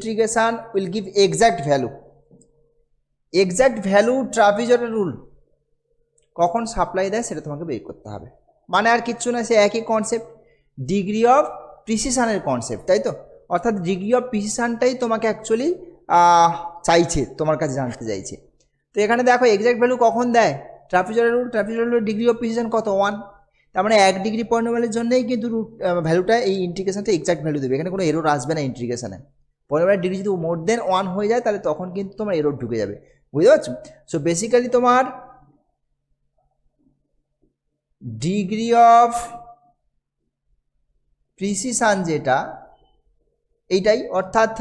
integration will give exact value. Exact value ট্রাপিজয়েডের rule কখন supply দেয় সেটা তোমাকে বের করতে হবে। মানে আর কিচ্ছু না, সে একই কনসেপ্ট, ডিগ্রি অফ প্রিসিশনের কনসেপ্ট, তাই তো? অর্থাৎ ডিগ্রি অফ প্রিসিশনটাই তোমাকে অ্যাকচুয়ালি চাইছে, তোমার কাছে জানতে চাইছে। তো এখানে দেখো এক্স্যাক্ট ভ্যালু কখন দেয়, ট্রাপিজয়েডের রুল, ট্রাপিজয়েডের রুল ডিগ্রি অফ প্রিসিশন কত, 1। তার মানে 1 ডিগ্রি পলিনোমিয়ালের জন্যই কিন্তু ভ্যালুটা এই ইন্টিগ্রেশনটা এক্স্যাক্ট ভ্যালু দেবে, এখানে কোনো এরর আসবে না ইন্টিগ্রেশনে। পলিনোমিয়ালের ডিগ্রি যদি মোর দেন 1 হয়ে যায় তাহলে তখন কিন্তু তোমার এরর ঢুকে যাবে, বুঝতে পারছো? সো বেসিক্যালি তোমার ডিগ্রি অফ প্রিসিশন যেটা এইটাই, অর্থাৎ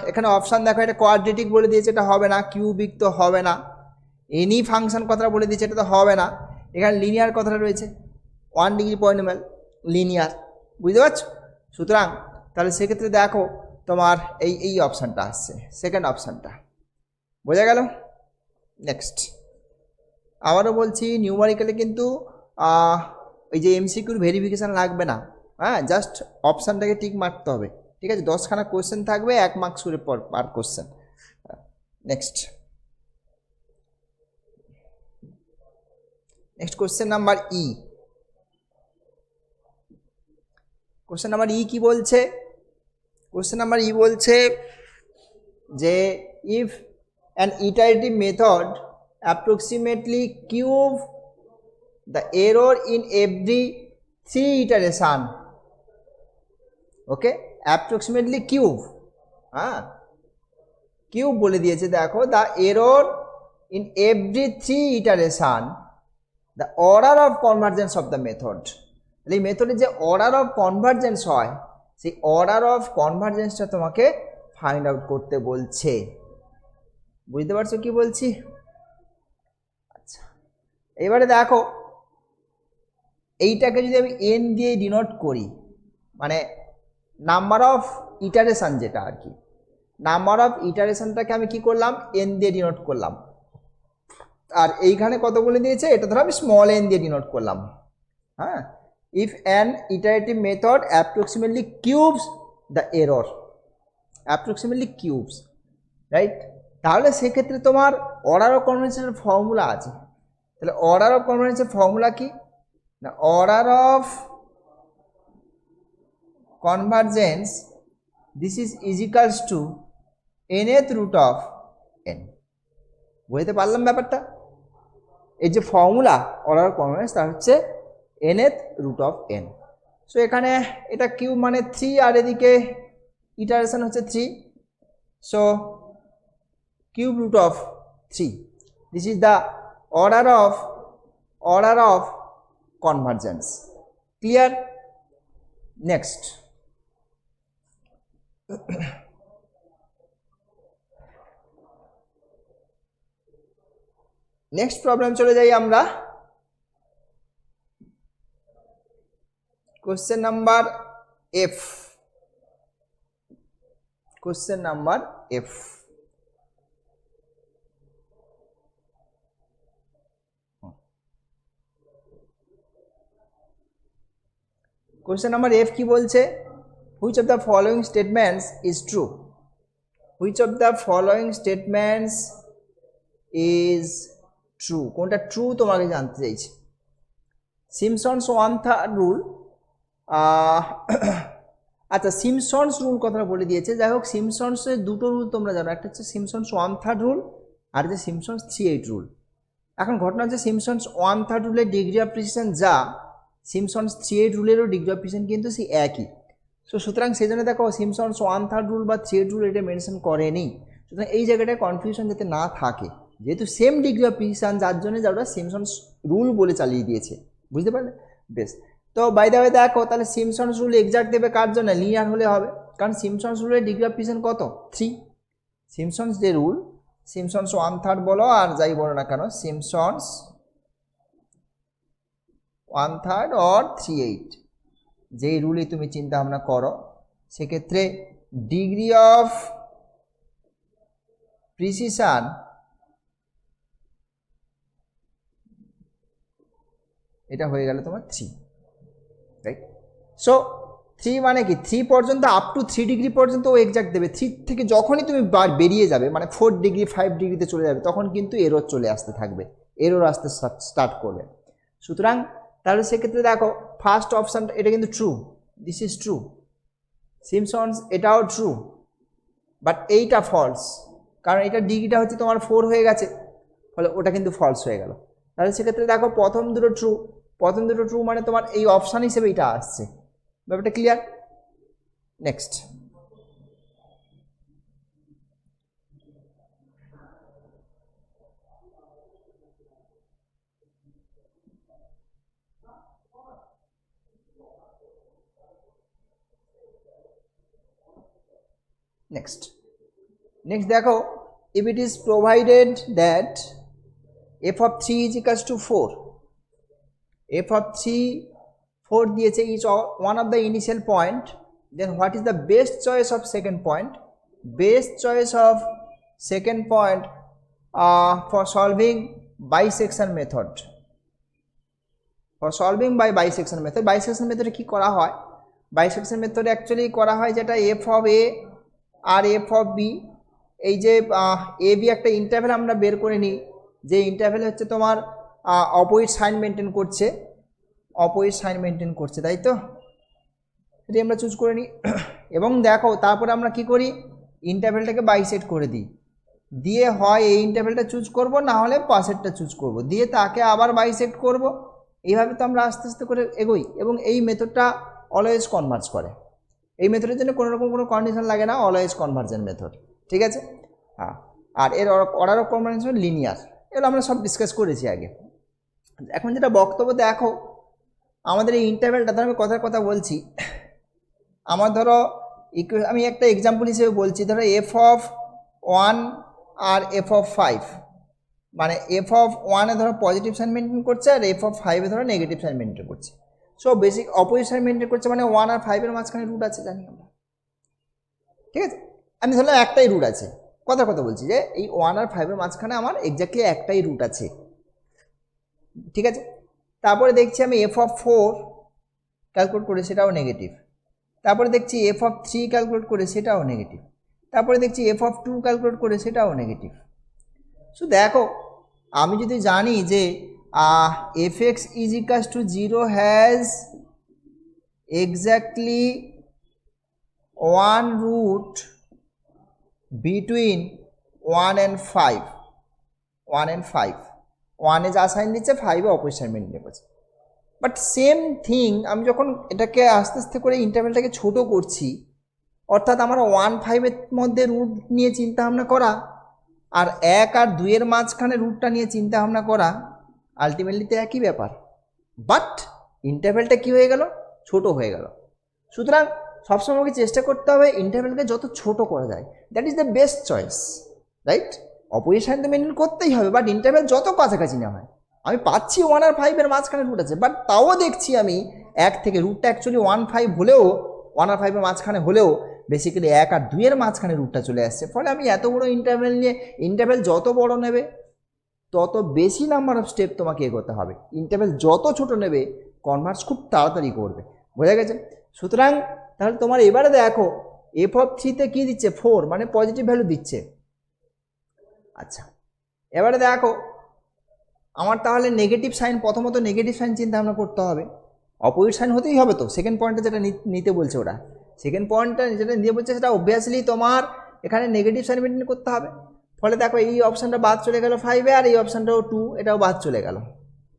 এখানে অপশান দেখো, এটা কোয়াড্রেটিক বলে দিয়েছে, এটা হবে না। কিউবিক তো হবে না। এনি ফাংশন কথাটা বলে দিয়েছে, এটা তো হবে না। এখানে লিনিয়ার কথাটা রয়েছে, 1 ডিগ্রি পলিনোমিয়াল লিনিয়ার, বুঝতে পারছো? সুতরাং তাহলে সেক্ষেত্রে দেখো তোমার এই অপশানটা আসছে, সেকেন্ড অপশানটা, বোঝা গেল? নেক্সট আবারও বলছি, নিউমারিক্যালে কিন্তু এই যে এমসিকিউর ভেরিফিকেশান লাগবে না, হ্যাঁ, জাস্ট অপশানটাকে টিক মারতে হবে, ঠিক আছে? 10খানা কোয়েশ্চেন থাকবে, 1 মার্কস করে পার question. Next question number E. Question number E কি বলছে? কোয়েশ্চেন নাম্বার ই বলছে যে if an iterative method approximately cube the error in every 3 iteration, okay, approximately cube, হ্যাঁ কিউব বলে দিয়েছে। দেখো the error in every 3 iteration the order of convergence of the method. এই মেথডের যে অর্ডার অফ কনভার্জেন্স হয় সেই অর্ডার অফ কনভার্জেন্সটা তোমাকে ফাইন্ড আউট করতে বলছে, বুঝতে পারছো কি বলছি? আচ্ছা, এবারে দেখো এইটাকে যদি আমি এন দিয়ে ডিনোট করি, মানে নাম্বার অফ ইটারেশন যেটা আর কি, নাম্বার অফ ইটারেশনটাকে আমি কি করলাম, এন দিয়ে ডিনোট করলাম। আর এইখানে কত বলে দিয়েছে, এটা ধরো আমি স্মল এন দিয়ে ডিনোট করলাম, হ্যাঁ। If an iterative method approximately cubes the error, approximately cubes, right? তাহলে সেক্ষেত্রে তোমার অর্ডার অফ কনভার্জেন্সের ফর্মুলা আছে। তাহলে অর্ডার অফ কনভার্জেন্সের ফর্মুলা কি না, order of convergence this is equals to nth root of n। বুঝতে পারলাম ব্যাপারটা? এই যে ফর্মুলা অর্ডার অফ কনভার্জেন্স তার হচ্ছে nth root of n। So এখানে এটা কিউব মানে 3 আর এদিকে ইটারেশন হচ্ছে 3, so cube root of 3, this is the order of convergence. Clear? Next next problem চলে যাই আমরা। Question number F. Question number F, question number F কি বলছে, which of the following statements is true, which of the following statements is true, কোনটা true তোমাকে জানতে চাইছে। Simpson's 1/3 rule, আচ্ছা সিমসনস রুল কথাটা বলে দিয়েছে। যাই হোক, সিমসনসের দুটো রুল তোমরা জানো, একটা হচ্ছে সিমসনস 1/3 রুল আর হচ্ছে সিমসনস 3/8 রুল। এখন ঘটনা হচ্ছে সিমসনস 1/3 রুলের ডিগ্রি অফ প্রিসিশন যা, সিমসনস 3/8 রুলেরও ডিগ্রি অফ প্রিসিশন কিন্তু সেই একই। সো সুতরাং সেই জন্য দেখো সিমসনস 1/3 রুল বা 3/8 রুল এটা মেনশন করেনি। সুতরাং এই জায়গাটায় কনফিউশন যাতে না থাকে, যেহেতু সেম ডিগ্রি অফ প্রিসিশন যার জন্য যারা সিমসনস রুল বলে চালিয়ে দিয়েছে, বুঝতে পারলে? বেশ, তো বাই দ্য ওয়ে দেখো তাহলে সিমসনস রুল এক্সাক্ট দেবে কার জন্য, লিনিয়ার হলে হবে, কারণ সিমসনস রুলের ডিগ্রি অফ প্রিসিশন কত, 3। সিমসনস যে রুল, সিমসনস 1/3 বলো আর যাই বলো না কেন, সিমসনস 1/3 অর 3/8 যেই রুলই তুমি চিন্তা ভাবনা করো, সেক্ষেত্রে ডিগ্রি অফ প্রিসিশন এটা হয়ে গেল তোমার 3, রাইট? সো 3 মানে কি 3 পর্যন্ত আপ টু 3 ডিগ্রি পর্যন্ত ও এক্সাক্ট দেবে। 3 থেকে যখনই তুমি বেরিয়ে যাবে মানে 4 ডিগ্রি 5 ডিগ্রিতে চলে যাবে তখন কিন্তু এরর চলে আসতে থাকবে, এরর আসতে স্টার্ট করবে। সুতরাং তাহলে সেক্ষেত্রে দেখো ফার্স্ট অপশানটা এটা কিন্তু true, this is true. Simpson's এটাও ট্রু, বাট এইটা ফলস, কারণ এটা ডিগ্রিটা হচ্ছে তোমার 4 হয়ে গেছে, ফলে ওটা কিন্তু ফলস হয়ে গেল। তাহলে সেক্ষেত্রে দেখো প্রথম দুটো ট্রু মানে তোমার এই অপশান হিসেবে এটা আসছে। ব্যাপারটা ক্লিয়ার? নেক্সট, next দেখো, if it is provided that f of 3 is equals to 4, f of 4 দিয়েছে is one of the initial point, then what is the best choice of second point? Best choice of second point for solving bisection method. For solving by bisection method, bisection method কি করা হয়? Bisection method actually করা হয় যেটা f of a R f of b, এই যে a b একটা interval আমরা বের করে নিই, যে ইন্টারভ্যাল হচ্ছে তোমার অপোজিট সাইন মেনটেন করছে, তাই তো? সেটি আমরা চুজ করে নিই এবং দেখো তারপরে আমরা কি করি, ইন্টারভ্যালটাকে বাইসেক্ট করে দিই, দিয়ে হয় এই ইন্টারভ্যালটা চুজ করব, না হলে পাশেরটা চুজ করব, দিয়ে তাকে আবার বাইসেক্ট করব। এইভাবে তো আমরা আস্তে আস্তে করে এগোই এবং এই মেথডটা অলওয়েজ কনভার্জ করে। এই মেথডের জন্য কোনো রকম কোনো কন্ডিশন লাগে না, অলওয়েজ কনভার্জেন্ট মেথড, ঠিক আছে? হ্যাঁ, আর এর অর্ডার অফ কম্বিনেশন লিনিয়ার, এগুলো আমরা সব ডিসকাস করেছি আগে। এখন যেটা বক্তব্য দেখো, আমাদের এই ইন্টারভ্যালটা ধরো আমি কথা বলছি, আমার ধরো আমি একটা এক্সাম্পল হিসেবে বলছি, ধরো এফ অফ 1 আর এফ অফ 5, মানে এফ অফ 1 এ ধরো পজিটিভ সাইন মেনটেন করছে আর এফ অফ 5 এ ধরো নেগেটিভ সাইন মেনটেন করছে। So basic opposite sign maintain করছে, মানে 1 আর 5 এর মাঝখানে রুট আছে, জানি আমরা, ঠিক আছে? আমি ধরলাম একটাই রুট আছে, কথা বলছি যে এই 1 আর 5 এর মাঝখানে আমার এক্স্যাক্টলি একটাই রুট আছে, ঠিক আছে? তারপরে দেখছি আমি এফ অফ 4 ক্যালকুলেট করে সেটাও নেগেটিভ, তারপরে দেখছি এফ অফ 3 ক্যালকুলেট করে সেটাও নেগেটিভ, তারপরে দেখছি এফ অফ 2 ক্যালকুলেট করে সেটাও নেগেটিভ। সো দেখো আমি যদি জানি যে F X is equals to 0 has exactly 1 root between 1 and 5, 1 এ যা সাইন দিচ্ছে 5 এ অপোজিট সাইন মেনটেন করছে। বাট সেম থিং আমি যখন এটাকে আস্তে আস্তে করে ইন্টারভ্যালটাকে ছোট করছি, অর্থাৎ আমার 1 5 এর মধ্যে রুট নিয়ে চিন্তা ভাবনা করা আর 1 আর 2 এর মাঝখানে রুটটা নিয়ে চিন্তা ভাবনা করা, আলটিমেটলি তো একই ব্যাপার, বাট ইন্টারভ্যালটা কী হয়ে গেল, ছোট হয়ে গেল। সুতরাং সবসময় আমাকে চেষ্টা করতে হবে ইন্টারভ্যালকে যত ছোট করা যায়, that is the best choice, right? Opposite sign তো মেনটেন করতেই হবে, বাট ইন্টারভ্যাল যত কাছাকাছি না হয়। আমি পাচ্ছি 1 আর 5 এর মাঝখানে রুট আছে, বাট তাও দেখছি আমি 1 থেকে রুটটা অ্যাকচুয়ালি 1 5 হলেও 1 আর 5 এর মাঝখানে হলেও বেসিক্যালি 1 আর 2 এর মাঝখানে রুটটা চলে আসছে। ফলে আমি এত বড় ইন্টারভ্যাল নিয়ে, ইন্টারভ্যাল যত বড় নেবে তত বেশি নাম্বার অফ স্টেপ তোমাকে এগোতে হবে, ইন্টারভ্যাল যত ছোট নেবে কনভার্স খুব তাড়াতাড়ি করবে, বোঝা গেছে? সুতরাং তাহলে তোমার এবারে দেখো এফ অফ 3 তে কী দিচ্ছে, 4, মানে পজিটিভ ভ্যালু দিচ্ছে। আচ্ছা, এবারে দেখো আমার তাহলে নেগেটিভ সাইন, প্রথমত নেগেটিভ সাইন চিন্তা ভাবনা করতে হবে, অপোজিট সাইন হতেই হবে তো। সেকেন্ড পয়েন্টে যেটা নিতে বলছে ওরা, সেকেন্ড পয়েন্টটা যেটা নিতে বলছে সেটা অবভিয়াসলি তোমার এখানে নেগেটিভ সাইন মেনটেন করতে হবে। ফলে দেখো এই অপশানটা বাদ চলে গেল 5 এ, আর এই অপশানটাও 2, এটাও বাদ চলে গেল,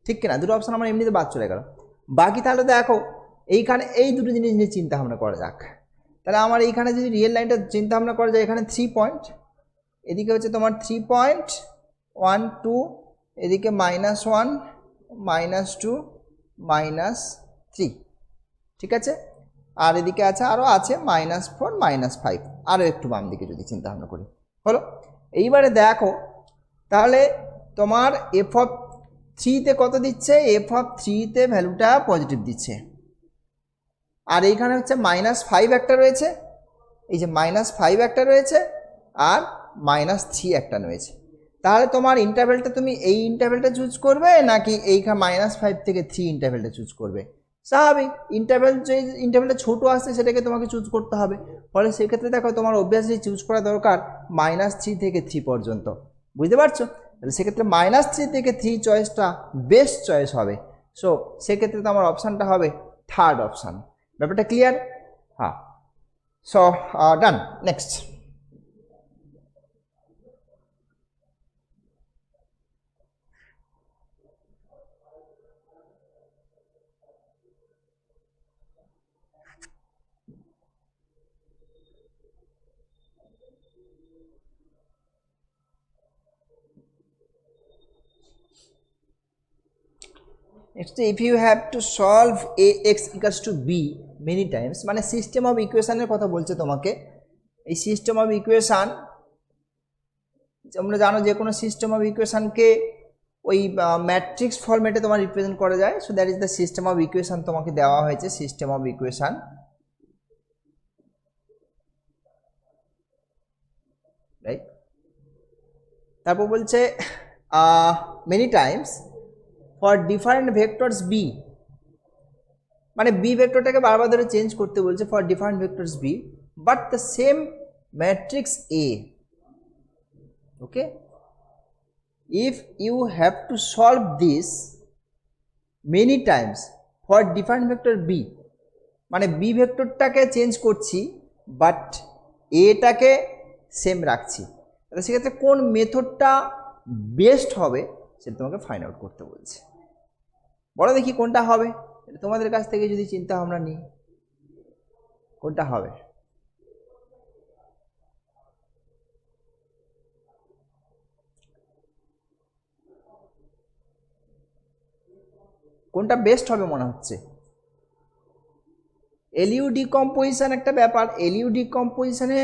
ঠিক কিনা? দুটো অপশান আমার এমনিতে বাদ চলে গেল। বাকি তাহলে দেখো এইখানে এই দুটো জিনিস নিয়ে চিন্তা ভাবনা করা যাক। তাহলে আমার এইখানে যদি রিয়েল লাইনটা চিন্তা ভাবনা করা যায়, এখানে 3 পয়েন্ট, এদিকে হচ্ছে তোমার 3.1 2, এদিকে -1 -2 -3, ঠিক আছে? আর এদিকে আছে আরও আছে -4 -5, আরও একটু বাম দিকে যদি চিন্তা ভাবনা করি, হলো। এইবারে দেখো তাহলে তোমার এফ অফ 3 তে কত দিচ্ছে, এফ অফ 3 তে ভ্যালুটা পজিটিভ দিচ্ছে, আর এইখানে হচ্ছে -5 একটা রয়েছে, এই যে -5 একটা রয়েছে আর -3 একটা রয়েছে। তাহলে তোমার ইন্টারভ্যালটা তুমি এই ইন্টারভ্যালটা চুজ করবে নাকি এইখানে -5 থেকে 3 ইন্টারভ্যালটা চুজ করবে, স্বাভাবিক ইন্টারভ্যাল যে ইন্টারভ্যালটা ছোটো আসছে সেটাকে তোমাকে চুজ করতে হবে। ফলে সেক্ষেত্রে দেখো তোমার অবভিয়াসলি চুজ করা দরকার -3 থেকে 3 পর্যন্ত, বুঝতে পারছো? তাহলে সেক্ষেত্রে -3 থেকে 3 চয়েসটা বেস্ট চয়েস হবে। সো সেক্ষেত্রে তো আমার অপশানটা হবে থার্ড অপশান। ব্যাপারটা ক্লিয়ার? হ্যাঁ। So done, next. Next, if you have to solve ax equals to b many times, মানে সিস্টেম অফ ইকুয়েশনের কথা বলছে তোমাকে। এই সিস্টেম অফ ইকুয়েশন তোমরা জানো যে কোনো সিস্টেম অফ ইকুয়েশনকে ওই ম্যাট্রিক্স ফরম্যাটে তোমার রিপ্রেজেন্ট করা যায়। So that is the system of equation তোমাকে দেওয়া হয়েছে, সিস্টেম অফ ইকুয়েশন। রাইট, তারপর বলছে many times for different vectors B, মানে বি ভেক্টরটাকে বারবার ধরে চেঞ্জ করতে বলছে for different vectors B but the same matrix এ। Okay, if you have to solve this many times for different vector B, মানে বি ভেক্টরটাকে চেঞ্জ করছি বাট এটাকে সেম রাখছি, তাহলে সেক্ষেত্রে কোন মেথডটা বেস্ট হবে সেটা তোমাকে ফাইন্ড আউট করতে বলছে। বলো দেখি কোনটা হবে, এটা তোমাদের কাছ থেকে যদি চিন্তা ভাবনা নিই কোনটা হবে। কোনটা বেস্ট হবে মনে হচ্ছে? এলইউ ডিকম্পোজিশন একটা ব্যাপার। এলইউ ডিকম্পোজিশনে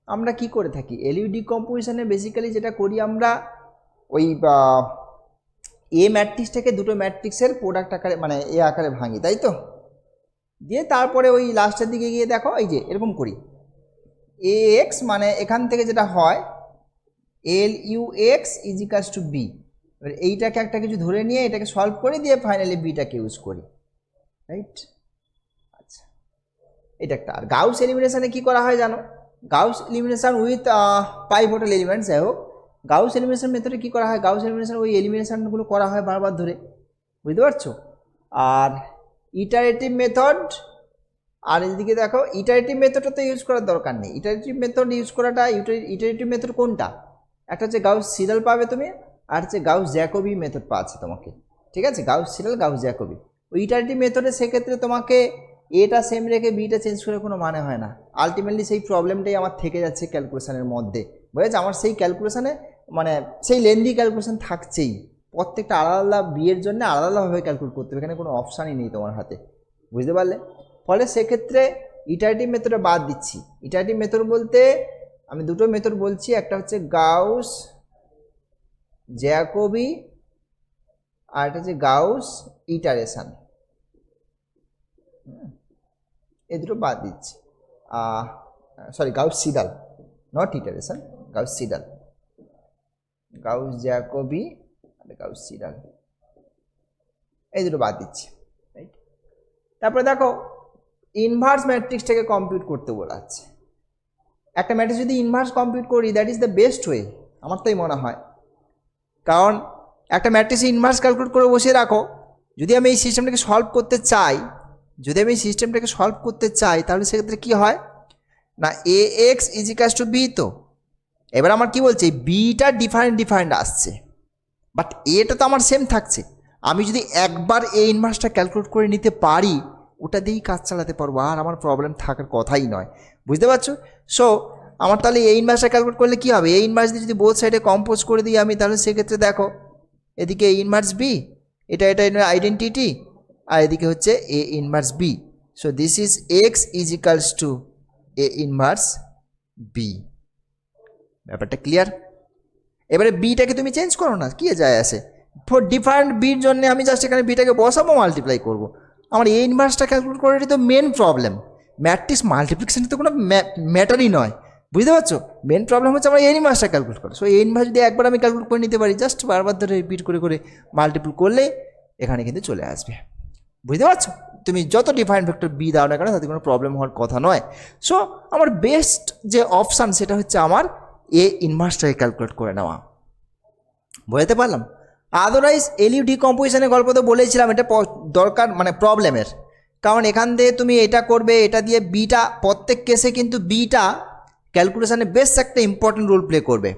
আমরা কি করে থাকি? এলইউ ডিকম্পোজিশনে বেসিক্যালি যেটা করি আমরা ওই এ ম্যাট্রিক্সটাকে দুটো ম্যাট্রিক্সের প্রোডাক্ট আকারে মানে এ আকারে ভাঙি, তাই তো? দিয়ে তারপরে ওই লাস্টের দিকে গিয়ে দেখো এই যে এরকম করি এ এক্স, মানে এখান থেকে যেটা হয় L U X is equals to B. এবার এইটাকে একটা কিছু ধরে নিয়ে এটাকে সলভ করে দিয়ে ফাইনালি বিটাকে ইউজ করি, রাইট? আচ্ছা, এটা একটা। আর গাউস এলিমিনেশনে কি করা হয় জানো? Gauss elimination with pivotal elements. যাই হোক, গাউস এলিমিনেশন মেথডে কী করা হয়? গাউস এলিমিনেশন ওই এলিমিনেশনগুলো করা হয় বারবার ধরে, বুঝতে পারছো? আর ইটারেটিভ মেথড, আর এদিকে দেখো ইটারেটিভ মেথডটা তো ইউজ করার দরকার নেই। ইটারেটিভ মেথড ইউজ করাটা, ইটারেটিভ মেথড কোনটা? একটা হচ্ছে গাউস সিডাল পাবে তুমি, আর হচ্ছে গাউস জ্যাকোবি মেথড পাচ্ছে তোমাকে, ঠিক আছে? Gauss Seidel, Gauss Jacobi. ওই ইটারেটিভ মেথডে সেক্ষেত্রে তোমাকে এটা সেম রেখে বিটা চেঞ্জ করে কোনো মানে হয় না। আলটিমেটলি সেই প্রবলেমটাই আমার থেকে যাচ্ছে ক্যালকুলেশনের মধ্যে, বুঝেছো? আমার সেই ক্যালকুলেশনে মানে সেই লেন্দি ক্যালকুলেশন থাকছেই, প্রত্যেকটা আলাদা আলাদা বিয়ের জন্য আলাদা আলাদাভাবে ক্যালকুলেট করতে হবে, এখানে কোনো অপশানই নেই তোমার হাতে, বুঝতে পারলে? ফলে সেক্ষেত্রে ইটারেটিভ মেথডে বাদ দিচ্ছি। ইটারেটিভ মেথড বলতে আমি দুটো মেথড বলছি, একটা হচ্ছে গাউস জ্যাকোবি আর একটা হচ্ছে গাউস ইটারেশন। এই দুটো বাদ দিচ্ছি। Sorry, Gauss Seidel, not iteration, Gauss Seidel. Gauss Jacobi আর গাউস সিডাল, এই দুটো বাদ দিচ্ছি, রাইট? তারপরে দেখো ইনভার্স ম্যাট্রিক্সটাকে কম্পিউট করতে বলা আছে। একটা ম্যাট্রিক্স যদি ইনভার্স কম্পিউট করি that is the best way, আমার তাই মনে হয়। কারণ একটা ম্যাট্রিক্স ইনভার্স ক্যালকুলেট করে বসিয়ে রাখো, যদি আমি এই সিস্টেমটাকে সলভ করতে চাই, তাহলে সেক্ষেত্রে কী হয় না, A X is equals to B. তো এবার আমার কি বলছে, বিটা ডিফারেন্ট আসছে, বাট এটা তো আমার সেম থাকছে। আমি যদি একবার এ ইনভার্সটা ক্যালকুলেট করে নিতে পারি, ওটা দিয়েই কাজ চালাতে পারবো, আর আমার প্রবলেম থাকার কথাই নয়, বুঝতে পারছো? সো আমার তাহলে এ ইনভার্সটা ক্যালকুলেট করলে কী হবে, এ ইনভার্স দিয়ে যদি বোথ সাইডে কম্পোজ করে দিই আমি, তাহলে সেক্ষেত্রে দেখো এদিকে এ ইনভার্স বি, এটা আইডেন্টিটি, আর এদিকে হচ্ছে A inverse B. So this is X is equals to A inverse B. ব্যাপারটা ক্লিয়ার? এবারে বিটাকে তুমি চেঞ্জ করো না, কি যায় আসে? ফর ডিফারেন্ট বির জন্য আমি জাস্ট এখানে বিটাকে বসাবো, মাল্টিপ্লাই করবো। আমার এ ইনভার্সটা ক্যালকুলেট করারই তো মেন প্রবলেম। ম্যাট্রিক্স মাল্টিপ্লিকেশন তো কোনো ম্যাটারই নয়, বুঝতে পারছো? মেন প্রবলেম হচ্ছে আমার এ ইনভার্সটা ক্যালকুলেট করা। সো এ ইনভার্স যদি একবার আমি ক্যালকুলেট করে নিতে পারি, জাস্ট বারবার ধরে রিপিট করে মাল্টিপ্ল করলে এখানে কিন্তু চলে আসবে, বুঝতে পারছো? তুমি যত ডিফারেন্ট ভেক্টর বি দাও না কেন তাতে কোনো প্রবলেম হওয়ার কথা নয়। সো আমার বেস্ট যে অপশান সেটা হচ্ছে আমার এ ইনভার্সটাকে ক্যালকুলেট করে নেওয়া। বুঝতে পারলাম? আদারওয়াইজ এলইউ ডিকম্পোজিশনের গল্প তো বলেছিলাম, এটা দরকার মানে প্রবলেমের, কারণ এখান দিয়ে তুমি এটা করবে, এটা দিয়ে বিটা, প্রত্যেক কেসে কিন্তু বিটা ক্যালকুলেশনে বেশ একটা ইম্পর্টেন্ট রোল প্লে করবে।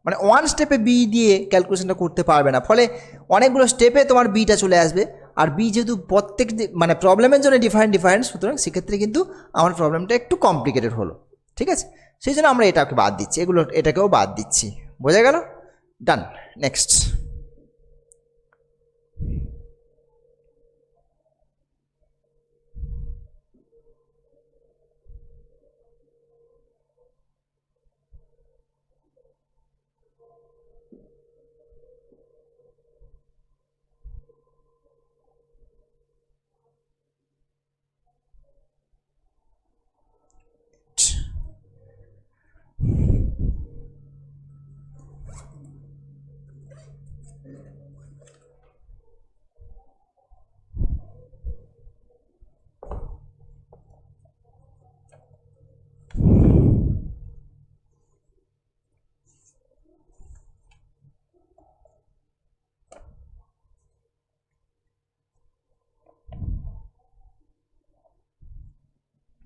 মানে ওয়ান স্টেপে বি দিয়ে ক্যালকুলেশনটা করতে পারবে না, ফলে অনেকগুলো স্টেপে তোমার বিটা চলে আসবে। আর বি যেহেতু প্রত্যেক মানে প্রবলেমের জন্য ডিফারেন্ট, সুতরাং সেক্ষেত্রে কিন্তু আমার প্রবলেমটা একটু কমপ্লিকেটেড হলো। ঠিক আছে, সেই জন্য আমরা এটাকে বাদ দিচ্ছি, এটাকেও বাদ দিচ্ছি। বোঝা গেল? ডান। নেক্সট।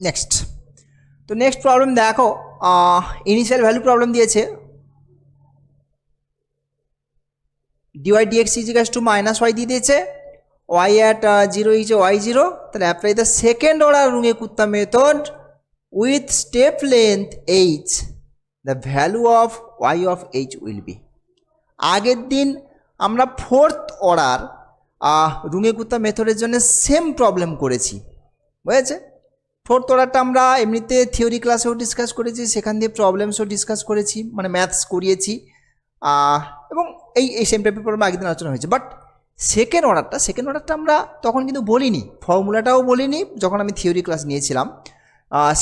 নেক্সট, তো নেক্সট প্রবলেম দেখো, ইনিশিয়াল ভ্যালু প্রবলেম দিয়েছে, dy dx is equals to minus y দিয়ে দিয়েছে, ওয়াই অ্যাট 0 ইজ ওয়াই 0, তাহলে apply the second order Runge Kutta method with step length H, the value of y of H will be. আগের দিন আমরা fourth order Runge কুত্তা মেথডের জন্য same problem করেছি, বুঝেছে? ফোর্থ অর্ডারটা আমরা এমনিতে থিওরি ক্লাসেও ডিসকাস করেছি, সেখান দিয়ে প্রবলেমসও ডিসকাস করেছি, মানে ম্যাথস করিয়েছি, এবং এই সেম টাইপের প্রবলেম আগের দিন আলোচনা হয়েছে। বাট সেকেন্ড অর্ডারটা আমরা তখন কিন্তু বলিনি, ফর্মুলাটাও বলিনি যখন আমি থিওরি ক্লাস নিয়েছিলাম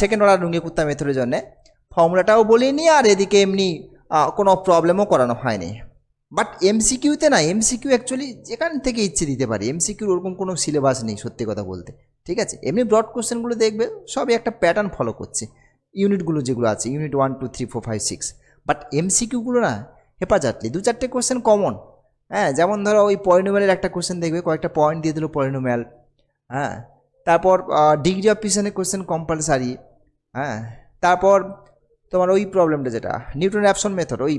সেকেন্ড অর্ডার রুঙ্গে কুত্তা মেথডের জন্যে, ফর্মুলাটাও বলিনি, আর এদিকে এমনি কোনো প্রবলেমও করানো হয়নি। বাট এমসিকিউতে না, এমসিকিউ অ্যাকচুয়ালি যেখান থেকে ইচ্ছে দিতে পারি, এমসিকিউর ওরকম কোনো সিলেবাস নেই সত্যি কথা বলতে। ঠিক আছে, এমনি ব্রড কোশ্চেনগুলো দেখবে সবই একটা প্যাটার্ন ফলো করছে, ইউনিটগুলো যেগুলো আছে, ইউনিট 1 2 3 4 5 6, বাট এমসিকিউগুলো না হেপাজাটলি 2-4টে কোশ্চেন কমন। হ্যাঁ, যেমন ধরো ওই পলিনোমিয়ালের একটা কোশ্চেন দেখবে, কয়েকটা পয়েন্ট দিয়ে দিল পলিনোমিয়াল, হ্যাঁ, তারপর ডিগ্রি অফ ফ্রিকশনের কোশ্চেন কম্পালসারি, হ্যাঁ, তারপর তোমার ওই প্রবলেমটা যেটা নিউটন অ্যাবসন মেথড, ওই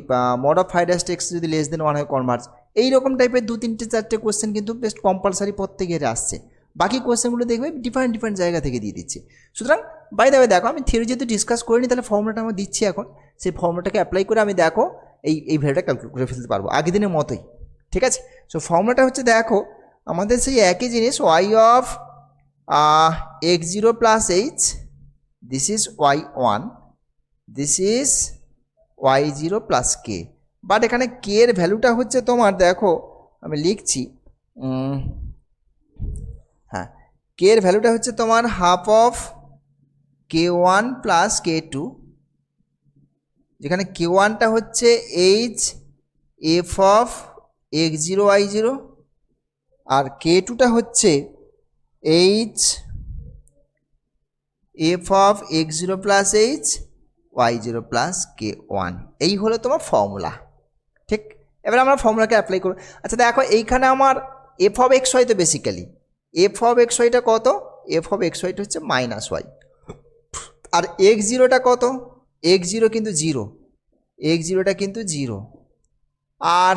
মড অফ হাইডাস্ট এক্স যদি লেস দেন 1 হয় কনভার্জ, এইরকম টাইপের 2-3-4টে কোশ্চেন কিন্তু বেশ কম্পালসারি প্রত্যেকের আসছে। বাকি কোশ্চেনগুলো দেখবে ডিফারেন্ট জায়গা থেকে দিয়ে দিচ্ছে। সুতরাং বাই দ্য ওয়ে দেখো, আমি থিওরি যেহেতু ডিসকাস করিনি, তাহলে ফর্মুলাটা আমি দিচ্ছি এখন, সেই ফর্মুলাটাকে অ্যাপ্লাই করে আমি দেখো এই ভ্যালুটা ক্যালকুলেট করে ফেলতে পারবো আগের দিনের মতোই। ঠিক আছে, সো ফর্মুলাটা হচ্ছে দেখো আমাদের সেই একই জিনিস, y of x0 plus H, this is y1, this is y0 plus K. But এখানে কে এর ভ্যালুটা হচ্ছে তোমার, দেখো আমি লিখছি, হ্যাঁ, কে এর ভ্যালুটা হচ্ছে তোমার half of k1 plus k2, যেখানে k1টা হচ্ছে H F of x0 y0, আর k2টা হচ্ছে H F of x0 plus H y0 plus k1। এই হলো তোমার ফর্মুলা। ঠিক, এবার আমরা ফর্মুলাকে অ্যাপ্লাই করব। আচ্ছা দেখো, এইখানে আমার এফ অফ এক্স ওয়াই, তো বেসিক্যালি এফ অফ এক্স ওয়াইটা কত, এফ অফ এক্স ওয়াইটা হচ্ছে মাইনাস ওয়াই, আর x0টা কত, x0 কিন্তু 0, x0টা কিন্তু 0, আর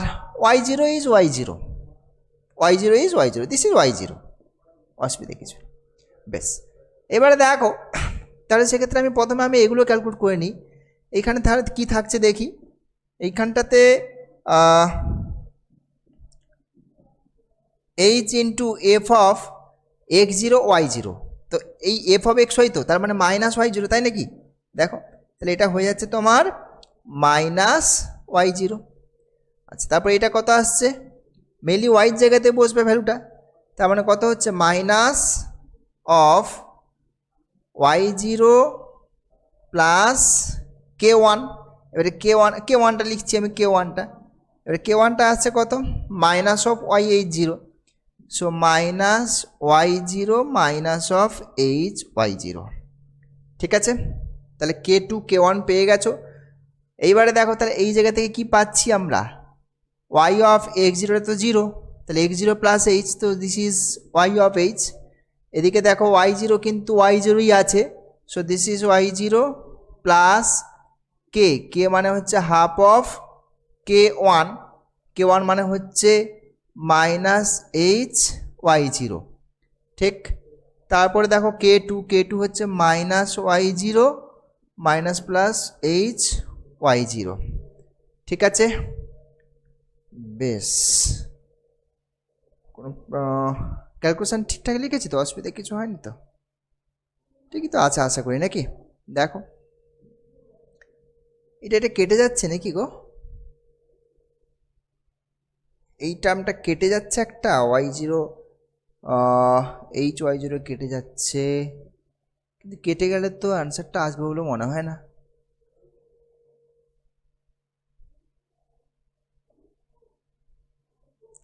y0 is y0, y0 is y0, this is y0, অসুবিধা কিছু। বেশ, এবারে দেখো তাহলে সেক্ষেত্রে আমি প্রথমে এগুলো ক্যালকুলেট করে নিই। এইখানে তাহলে কী থাকছে দেখি, এইখানটাতে H into F of x0 y0, তো এই এফ অফ এক্স ওয়াই, তো তার মানে মাইনাস y0, তাই নাকি? দেখো তাহলে এটা হয়ে যাচ্ছে তোমার মাইনাস y0। আচ্ছা, তারপর এটা কত আসছে, মেনলি ওয়াইয়ের জায়গাতে বসবে ভ্যালুটা, তার মানে কত হচ্ছে minus of y0 plus k1। এবারে k1টা লিখছি আমি, k1টা, এবারে k1টা আসছে কত, minus of y0, so minus y0 minus of hy0। ঠিক আছে, তাহলে k2 k1 পেয়ে গেছো। এইবারে দেখো তাহলে এই জায়গা থেকে কি পাচ্ছি আমরা, y অফ x0 তো 0, তাহলে x0 প্লাস h, তো this is y of h। এদিকে দেখো y0 কিন্তু y0ই আছে, so this is y0 plus k মানে হচ্ছে হাফ অফ k1, k1 মানে হচ্ছে মাইনাস h y0। ঠিক, তারপরে দেখো k2 হচ্ছে minus y0 minus plus h y0। ঠিক আছে, বেশ, কোনো ক্যালকুলেশন ঠিকঠাক লিখেছি তো, অসুবিধা কিছু হয়নি তো? ঠিকই তো আছে আশা করি, নাকি? দেখো এটা কেটে যাচ্ছে নাকি গো, এই টার্মটা কেটে যাচ্ছে একটা, y0 h y0 কেটে যাচ্ছে, কিন্তু কেটে গেলে তো অ্যান্সারটা আসবে বলে মনে হয় না।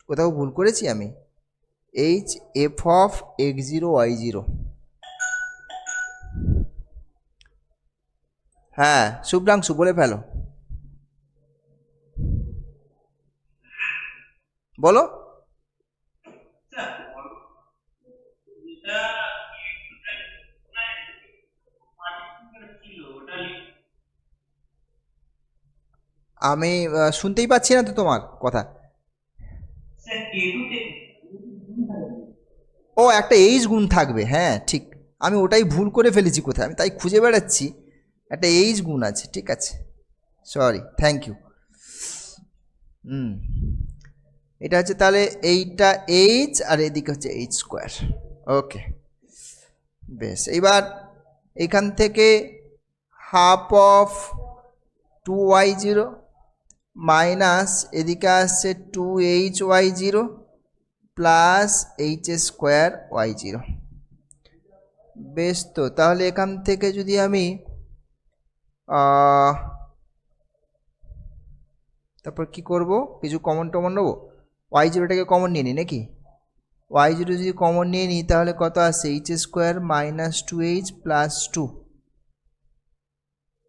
কোথাও ভুল করেছি আমি? h f of x0 y0। হ্যাঁ শুভ্রাংশু বলে ফেলো, বলো। আমি শুনতেই পাচ্ছি না তো তোমার কথা। ও একটা এইচ গুণ থাকবে, হ্যাঁ ঠিক, আমি ওটাই ভুল করে ফেলেছি কোথায়, আমি তাই খুঁজে বেড়াচ্ছি, একটা এইচ গুণ আছে, ঠিক আছে, সরি, থ্যাংক ইউ। এটা হচ্ছে তাহলে এইটা এইচ আর এদিকে হচ্ছে এইচ স্কোয়ার। ওকে, বেশ, এইবার এখান থেকে হাফ অফ 2y0 মাইনাস এদিকে আসছে 2hy0 plus H square y0। বেশ, তো তাহলে এখান থেকে যদি আমি তারপর কি করব, কিছু কমন টমন নেবো, y0টাকে কমন নিয়ে নিই নাকি, y0 যদি কমন নিয়ে নিই তাহলে কত আসছে, H square minus 2h plus 2,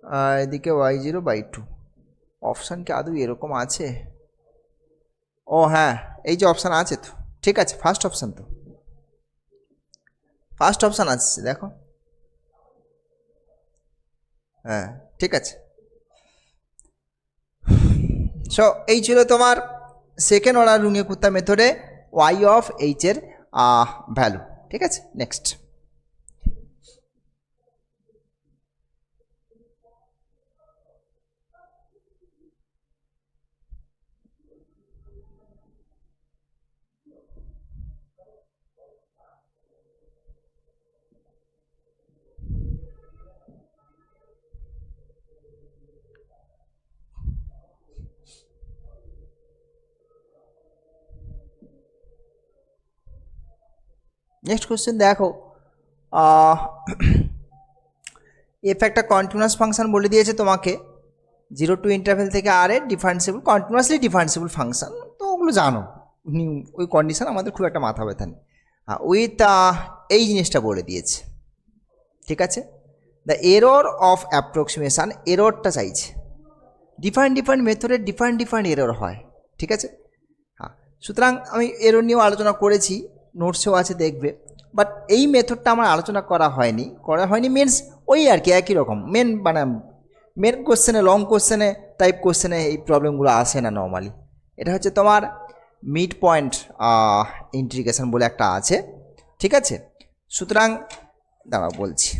আর এদিকে y0/2। অপশান কি আদৌ এরকম আছে? ও হ্যাঁ, এই যে অপশান আছে তো, ঠিক আছে, ফার্স্ট অপশান তো, ফার্স্ট অপশান আসছে দেখো, হ্যাঁ ঠিক আছে। সো এই ছিল তোমার সেকেন্ড অর্ডার রুঙ্গে-কুত্তা মেথডে y অফ h এর ভ্যালু। ঠিক আছে, নেক্সট। নেক্সট কোশ্চেন দেখো, এফ একটা কন্টিনিউয়াস ফাংশন বলে দিয়েছে তোমাকে, 0 টু ইন্টারভেল থেকে আর এর ডিফারেন্সিয়েবল, কন্টিনিউয়াসলি ডিফারেন্সিয়েবল ফাংশন, তো ওগুলো জানো, ওই কন্ডিশন আমাদের খুব একটা মাথা ব্যথা নেই। হ্যাঁ, উইথ এই জিনিসটা বলে দিয়েছে, ঠিক আছে, দ্য এরর অফ অ্যাপ্রক্সিমেশান, এররটা চাইছে, ডিফারেন্ট মেথডের ডিফারেন্ট এরর হয়, ঠিক আছে। হ্যাঁ, সুতরাং আমি এরর নিয়েও আলোচনা করেছি, নোটসেও আছে দেখবে, বাট এই মেথডটা আমার আলোচনা করা হয়নি মিনস ওই আর কি একই রকম, মেন কোশ্চেনে, লং কোশ্চেনে টাইপ কোশ্চেনে এই প্রবলেমগুলো আসে না নর্মালি। এটা হচ্ছে তোমার মিড পয়েন্ট ইন্টিগ্রেশন বলে একটা আছে, ঠিক আছে। সুতরাং দাঁড়াও বলছি,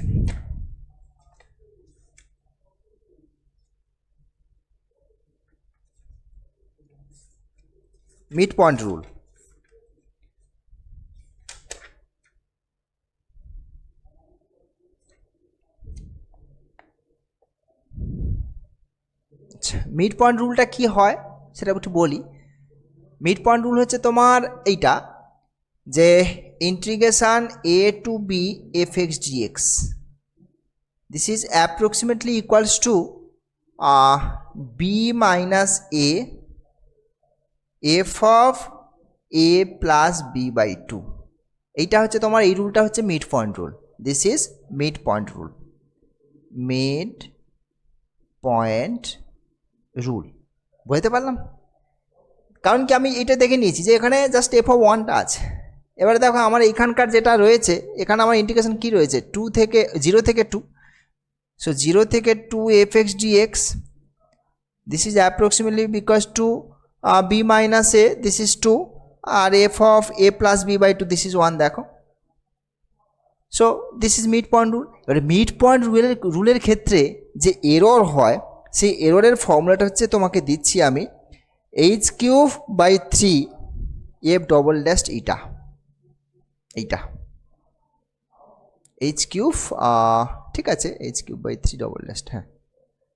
mid point rule, mid point রুলটা কি হয় সেটা একটু বলি। মিড পয়েন্ট রুল হচ্ছে তোমার এইটা, যে integration a to b fx dx, this is approximately equals to b minus a f of A plus B by two. এইটা হচ্ছে তোমার, এই রুলটা হচ্ছে mid point rule. This is mid point rule, mid point rule. বুঝতে পারলাম? কারণ কি আমি এটা দেখে নিয়েছি যে এখানে জাস্ট এফ অফ ওয়ানটা আছে। এবারে দেখো আমার এইখানকার যেটা রয়েছে, এখানে আমার ইন্টিগ্রেশন কী রয়েছে, 0 থেকে 2। সো 0 থেকে 2 F X dx, this is approximately because two B minus A, this is 2, আর F of A plus B by 2, this is 1। দেখো, so this is mid point rule. এবারে মিড পয়েন্ট রুলের ক্ষেত্রে যে error হয়, সেই এররের ফর্মুলাটা হচ্ছে তোমাকে দিচ্ছি আমি, h³/3 f ডবল ড্যাশ ইটা। এইটা h³ ঠিক আছে, h³/3 ডবল ড্যাশ, হ্যাঁ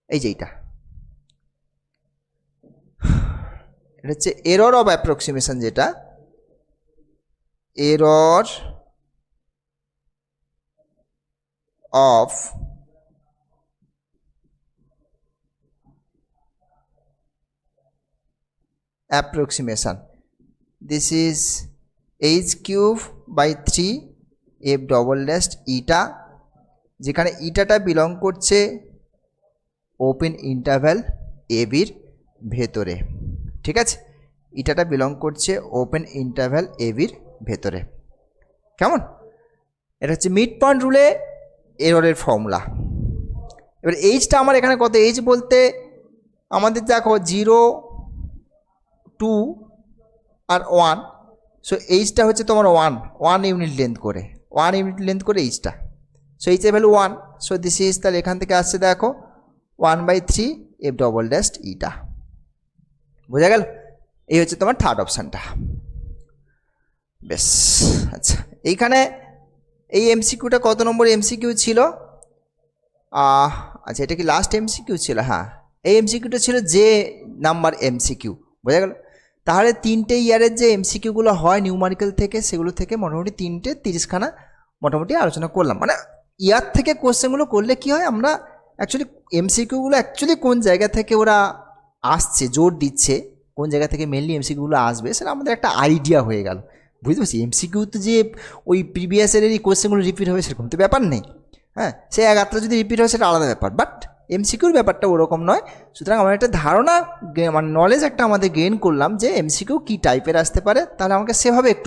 এই যে এইটা, এটা হচ্ছে এরর অফ অ্যাপ্রক্সিমেশন, যেটা error of approximation, this is h³/3 f double dash eta, যেখানে ইটাটা বিলং করছে ওপেন ইন্টারভ্যাল এ বির ভেতরে। ঠিক আছে, ইটাটা বিলং করছে ওপেন ইন্টারভ্যাল এ বির ভেতরে। কেমন? এটা হচ্ছে মিড পয়েন্ট রুলে এররের ফর্মুলা। এবার এইচটা আমার এখানে কত, এইচ বলতে আমাদের দেখো 0, 2 আর 1। সো এইচটা হচ্ছে তোমার 1 ইউনিট লেন্থ করে, 1 ইউনিট লেন্থ করে এইচটা। সো এইচের ভ্যালু 1। সো দিস ইজ, তাহলে এখান থেকে আসছে দেখো 1/3 এফ ডবল ড্যাশ ইটা। বোঝা গেল? এই হচ্ছে তোমার থার্ড অপশানটা। বেশ, আচ্ছা এইখানে এই এমসিকিউটা কত নম্বর এমসিকিউ ছিল? আচ্ছা, এটা কি লাস্ট এমসিকিউ ছিল? হ্যাঁ, এই এমসিকিউটা ছিল যে নাম্বার এমসিকিউ। বোঝা গেল? তাহলে 3টে ইয়ারের যে এমসিকিউগুলো হয় নিউমারিক্যাল থেকে, সেগুলো থেকে মোটামুটি 3টে 30খানা মোটামুটি আলোচনা করলাম। মানে ইয়ার থেকে কোশ্চেনগুলো করলে কি হয়, আমরা অ্যাকচুয়ালি এমসিকিউগুলো অ্যাকচুয়ালি কোন জায়গা থেকে ওরা আসছে, জোর দিচ্ছে, কোন জায়গা থেকে মেনলি এমসিকিউগুলো আসবে, সেটা আমাদের একটা আইডিয়া হয়ে গেল। বুঝতে পারছি? এমসিকিউ তো যে ওই প্রিভিয়াস ইয়ারের এই কোশ্চেনগুলো রিপিট হবে সেরকম তো ব্যাপার নেই। হ্যাঁ, সে একাত্তর যদি রিপিট হয় সেটা আলাদা ব্যাপার, বাট এমসিকিউর ব্যাপারটা ওরকম নয়। সুতরাং আমরা একটা ধারণা, মানে নলেজ একটা আমাদের গেইন করলাম যে এমসিকিউ কী টাইপের আসতে পারে, তাহলে আমাকে সেভাবে একটু